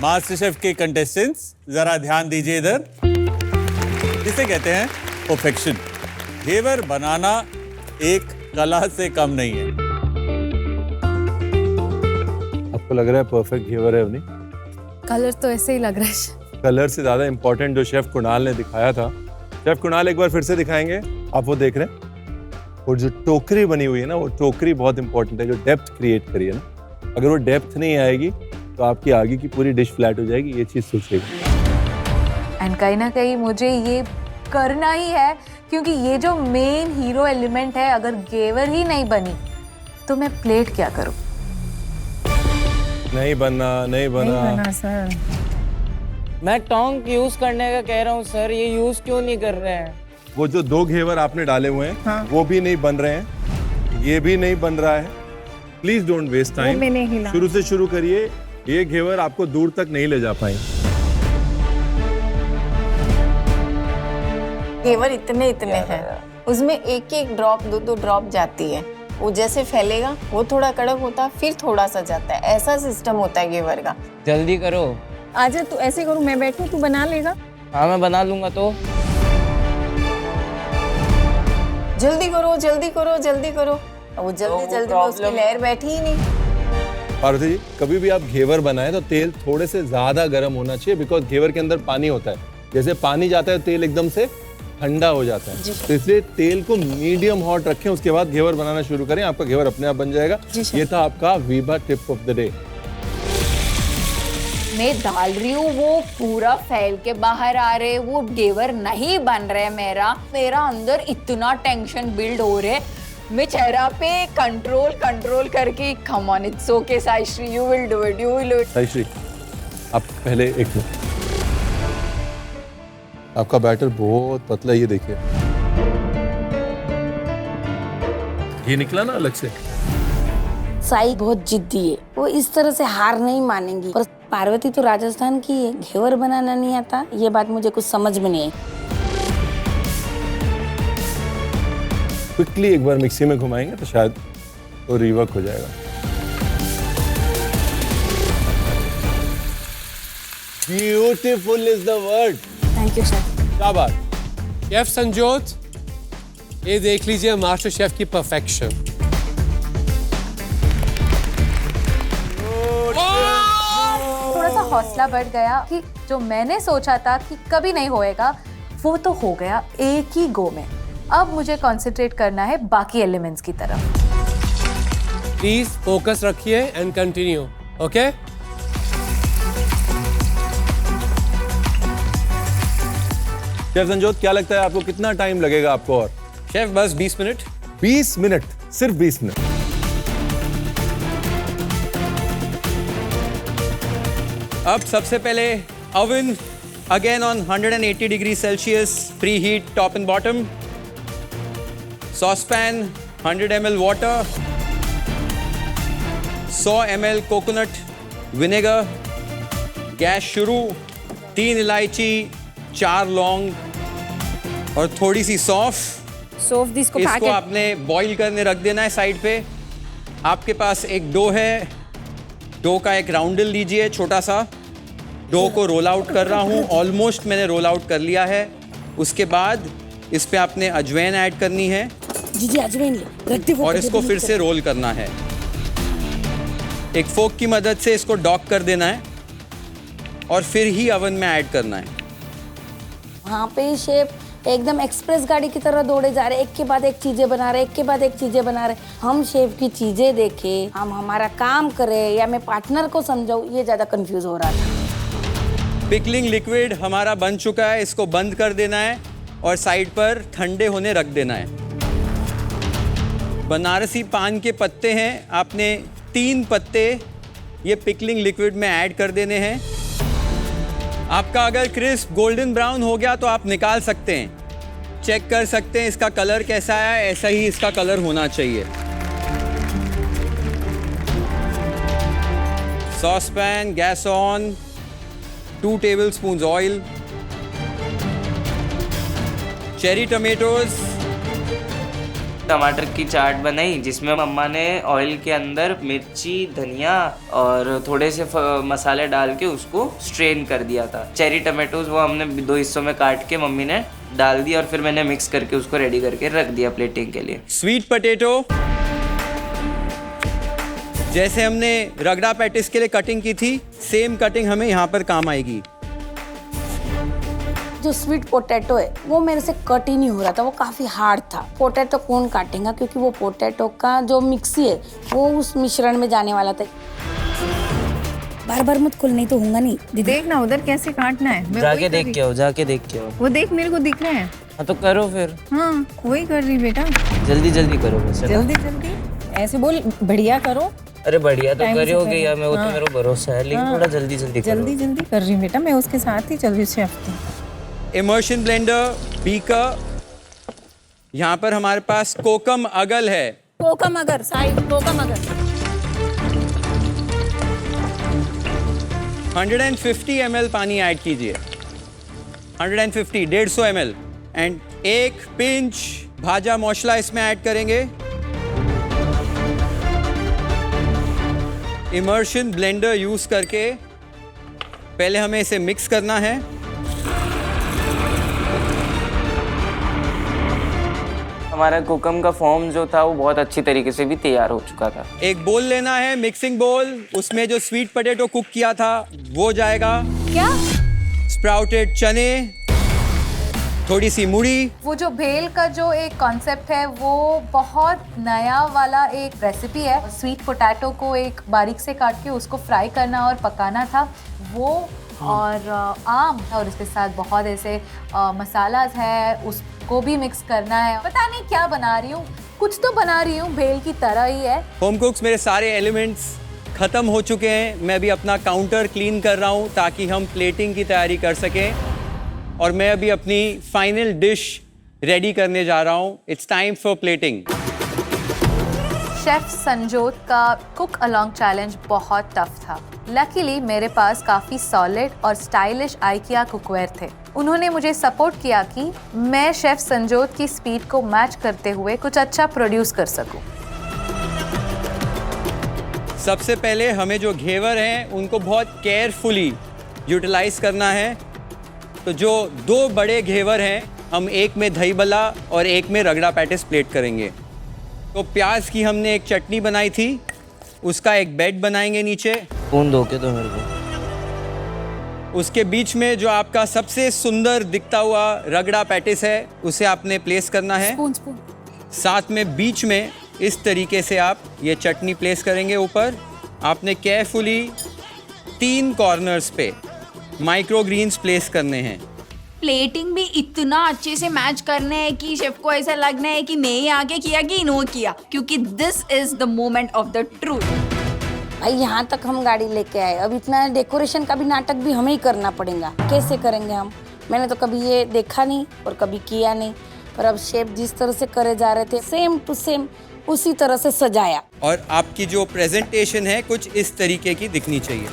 Master chef के contestants जरा ध्यान दीजिए इधर। इसे कहते हैं परफेक्शन। घेवर बनाना एक कला से कम नहीं है। आपको लग रहा है परफेक्ट घेवर है अवनी? कलर तो ऐसे ही लग रहा है। कलर से ज्यादा इंपॉर्टेंट जो शेफ कुणाल ने दिखाया था, शेफ कुणाल एक बार फिर से दिखाएंगे। आप वो देख रहे हैं, और जो टोकरी बनी हुई है ना, वो टोकरी बहुत इंपॉर्टेंट है, जो डेप्थ क्रिएट करी है ना। अगर वो डेप्थ नहीं आएगी तो आपकी आगे की पूरी डिश फ्लैट हो जाएगी, ये चीज सोचिएगा। एंड कहीं ना कहीं मुझे ये करना ही है, क्योंकि ये जो मेन हीरो एलिमेंट है, अगर घेवर ही नहीं बनी तो मैं प्लेट क्या करूं? नहीं बना सर। मैं टोंग यूज करने का कह रहा हूँ सर, ये यूज क्यों नहीं कर रहे हैं? वो जो 2 घेवर आपने डाले हुए हैं, हाँ। वो भी नहीं बन रहे हैं, ये भी नहीं बन रहा है। प्लीज डोंट वेस्ट टाइम, शुरू से शुरू करिए। ये घेवर आपको दूर तक नहीं ले जा पाएंगे। घेवर इतने हैं, उसमें एक एक ड्रॉप 2 ड्रॉप जाती है। वो जैसे फैलेगा वो थोड़ा कड़क होता है, फिर थोड़ा सा जाता है, ऐसा सिस्टम होता है घेवर का। जल्दी करो। आजा तू ऐसे करूँ, मैं बैठूं, तू बना लेगा? हाँ मैं बना लूंगा। तो जल्दी करो जल्दी करो जल्दी करो। वो जल्दी में उसकी लहर बैठी ही नहीं। पार्वती जी, कभी भी आप घेवर बनाएं तो तेल थोड़े से ज्यादा गर्म होना चाहिए, बिकॉज घेवर के अंदर पानी होता है। जैसे पानी जाता है तेल एकदम से ठंडा हो जाता है, तो इसलिए तेल को मीडियम हॉट रखें, उसके बाद घेवर बनाना शुरू करें, आपका घेवर अपने आप बन जाएगा। ये था आपका Veeba tip of the day. मैं डाल रही हूँ, वो पूरा फैल के बाहर आ रहे, वो घेवर नहीं बन रहे। मेरा अंदर इतना टेंशन बिल्ड हो रहे, मैं चेहरा पे कंट्रोल करके come on, it's okay Saishree, you will do it. Saishree, आप पहले एक मिनट, आपका बैटर बहुत पतला है, ये देखिए, ये निकला ना अलग से। साई बहुत जिद्दी है, वो इस तरह से हार नहीं मानेंगी। और पार्वती तो राजस्थान की है, घेवर बनाना नहीं आता, ये बात मुझे कुछ समझ में नहीं आई। क्विकली एक बार मिक्सी में घुमाएंगे तो शायद वो रिवर्क हो जाएगा। Beautiful is the word. Thank you sir. क्या बात। शेफ संजोत, ये देख लीजिए मास्टर शेफ की परफेक्शन। थोड़ा सा हौसला बढ़ गया कि जो मैंने सोचा था कि कभी नहीं होएगा, वो तो हो गया एक ही गो में। अब मुझे कंसंट्रेट करना है बाकी एलिमेंट्स की तरफ। प्लीज फोकस रखिए and continue, okay? Chef Sanjyot, क्या लगता है आपको कितना टाइम लगेगा आपको? और शेफ बस 20 मिनट। 20 मिनट, सिर्फ 20 मिनट। अब सबसे पहले oven again on 180 degree Celsius, pre heat top and bottom. Saucepan 100 ml water, 100 ml coconut vinegar. Gas शुरू। 3 इलायची, 4 लौंग और थोड़ी सी सौंफ। इसको आपने बॉईल करने रख देना है साइड पे। आपके पास एक डो है, डो का एक राउंडल लीजिए छोटा सा। डो को रोल आउट कर रहा हूँ, ऑलमोस्ट मैंने रोल आउट कर लिया है। उसके बाद इस पे आपने अजवाइन ऐड करनी है जी अजवाइन रख दे, और इसको फिर से रोल करना है। एक फोक की मदद से इसको डॉक कर देना है और फिर ही अवन में ऐड करना है। वहाँ पे शेफ एकदम एक्सप्रेस गाड़ी की तरह दौड़े जा रहे, एक के बाद एक चीजें बना रहे, एक के बाद एक चीजें बना रहे। हम शेफ की चीजें देखे, हम हमारा काम करें या मैं पार्टनर को समझाऊं, ये ज्यादा कंफ्यूज हो रहा था। पिकलिंग लिक्विड हमारा बन चुका है, इसको बंद कर देना है और साइड पर ठंडे होने रख देना है। बनारसी पान के पत्ते हैं, आपने 3 पत्ते ये पिकलिंग लिक्विड में ऐड कर देने हैं। आपका अगर क्रिस्प गोल्डन ब्राउन हो गया तो आप निकाल सकते हैं, चेक कर सकते हैं इसका कलर कैसा है, ऐसा ही इसका कलर होना चाहिए। Saucepan, gas on, 2 tablespoons oil, cherry tomatoes, टमाटर की चाट बनाई जिसमें मम्मा ने ऑयल के अंदर मिर्ची, धनिया और थोड़े से मसाले डाल के उसको स्ट्रेन कर दिया था। चेरी टमाटोज वो हमने 2 हिस्सों में काट के मम्मी ने डाल दिया और फिर मैंने मिक्स करके उसको रेडी करके रख दिया प्लेटिंग के लिए। स्वीट पोटैटो जैसे हमने रगड़ा पैटिस के लिए कटिंग की थी, सेम कटिंग हमें यहाँ पर काम आएगी। जो स्वीट पोटैटो है वो मेरे से कट ही नहीं हो रहा था, वो काफी हार्ड था। पोटैटो कौन काटेगा, क्योंकि वो पोटैटो का जो मिक्सी है वो उस मिश्रण में जाने वाला था। बार बार मत खोल, नहीं तो होगा नहीं दीदी। देख ना उधर कैसे काटना है। जाके देख के आओ, जाके देख के आओ। वो देख मेरे को दिख रहा है। हाँ तो करो फिर। हाँ वही कर रही बेटा। जल्दी जल्दी करो बस। जल्दी जल्दी ऐसे बोल, बढ़िया करो। अरे बढ़िया तो करोगे या मैं, वो तो मेरा भरोसा है, लेकिन थोड़ा जल्दी जल्दी करो। जल्दी जल्दी कर रही हूँ बेटा, मैं उसके साथ ही चल रही हूँ शेफ की। इमर्शन ब्लेंडर, बीकर, यहाँ पर हमारे पास कोकम अगल है। कोकम अगर साइड, कोकम अगर 150 ml पानी ऐड कीजिए। 150 ml एंड 1 पिंच भाजा मसाला इसमें ऐड करेंगे। इमर्शन ब्लेंडर यूज करके पहले हमें इसे मिक्स करना है। हमारा कोकम का फॉर्म जो था वो बहुत अच्छी तरीके से भी तैयार हो चुका था। एक बोल लेना है, मिक्सिंग बोल, उसमें जो स्वीट पोटैटो कुक किया था वो जाएगा। क्या? स्प्राउटेड चने, थोड़ी सी मुड़ी। वो जो भेल का जो एक कॉन्सेप्ट है वो बहुत नया वाला एक रेसिपी है। स्वीट पोटैटो को एक बारीक से काट के उसको फ्राई करना और पकाना था वो, और आम और इसके साथ बहुत ऐसे मसालाज है, उसको भी मिक्स करना है। पता नहीं क्या बना रही हूँ, कुछ तो बना रही हूँ, भेल की तरह ही है। होम कुक्स मेरे सारे एलिमेंट्स खत्म हो चुके हैं। मैं भी अपना काउंटर क्लीन कर रहा हूँ ताकि हम प्लेटिंग की तैयारी कर सकें, और मैं अभी अपनी फाइनल डिश रेडी करने जा रहा हूँ। It's time for plating. Chef Sanjyot का कुक अलोंग चैलेंज बहुत टफ था। लकीली मेरे पास काफ़ी सॉलिड और स्टाइलिश आइकिया कुकवेयर थे। उन्होंने मुझे सपोर्ट किया कि मैं शेफ संजोत की स्पीड को मैच करते हुए कुछ अच्छा प्रोड्यूस कर सकूं। सबसे पहले हमें जो घेवर हैं उनको बहुत केयरफुली यूटिलाइज करना है। तो जो 2 बड़े घेवर हैं, हम एक में दही बल्ला और एक में रगड़ा पैटिस प्लेट करेंगे। तो प्याज की हमने एक चटनी बनाई थी, उसका एक बेड बनाएंगे नीचे। स्पून दो के तो मेरे को। उसके बीच में जो आपका सबसे सुंदर दिखता हुआ रगड़ा पैटिस है उसे आपने प्लेस करना है। स्पून। साथ में बीच में इस तरीके से आप ये चटनी प्लेस करेंगे ऊपर। आपने केयरफुली 3 कॉर्नर्स पे माइक्रो ग्रीन्स प्लेस करने हैं। प्लेटिंग भी इतना अच्छे से मैच करने हैं कि शेफ को ऐसा लगना है कि मैं ही आगे किया कि इन्हों किया, क्योंकि this is the moment of the truth. भाई यहाँ तक हम गाड़ी लेके आए, अब इतना डेकोरेशन का भी नाटक भी हमें ही करना पड़ेगा। कैसे करेंगे हम? मैंने तो कभी ये देखा नहीं और कभी किया नहीं, पर अब शेफ जिस तरह से करे जा रहे थे सेम टू सेम उसी तरह से सजाया। और आपकी जो प्रेजेंटेशन है कुछ इस तरीके की दिखनी चाहिए।